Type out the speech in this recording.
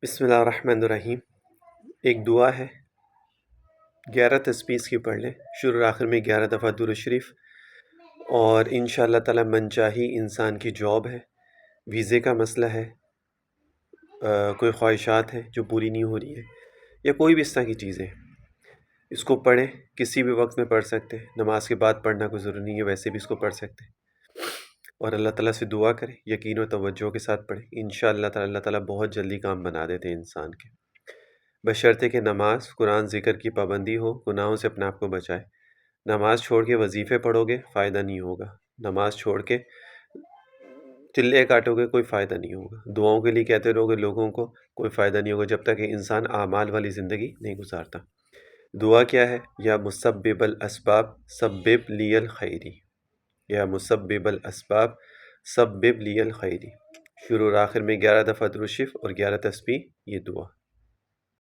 بسم اللہ الرحمن الرحیم۔ ایک دعا ہے، 11 تسبیح اس کی پڑھ لیں، شروع اور آخر میں 11 دفعہ درود شریف، اور انشاءاللہ تعالی منچاہی انسان کی جاب ہے، ویزے کا مسئلہ ہے، کوئی خواہشات ہیں جو پوری نہیں ہو رہی ہیں، یا کوئی بھی اس طرح کی چیزیں، اس کو پڑھیں۔ کسی بھی وقت میں پڑھ سکتے ہیں، نماز کے بعد پڑھنا کوئی ضروری نہیں ہے، ویسے بھی اس کو پڑھ سکتے ہیں، اور اللہ تعالیٰ سے دعا کریں، یقین و توجہ کے ساتھ پڑھیں۔ انشاءاللہ تعالی اللہ تعالیٰ بہت جلدی کام بنا دیتے ہیں انسان کے، بشرطے کہ نماز، قرآن، ذکر کی پابندی ہو، گناہوں سے اپنے آپ کو بچائے۔ نماز چھوڑ کے وظیفے پڑھو گے فائدہ نہیں ہوگا، نماز چھوڑ کے چلے کاٹو گے کوئی فائدہ نہیں ہوگا، دعاؤں کے لیے کہتے رہو گے لوگوں کو، کوئی فائدہ نہیں ہوگا جب تک کہ انسان اعمال والی زندگی نہیں گزارتا۔ دعا کیا ہے؟ یا مسبب الاسباب سبب لی الخیری، یا مسبب الاسباب سبب لی الخیری، شروع اور آخر میں 11 دفعہ درود شریف اور 11 تسبیح، یہ دعا۔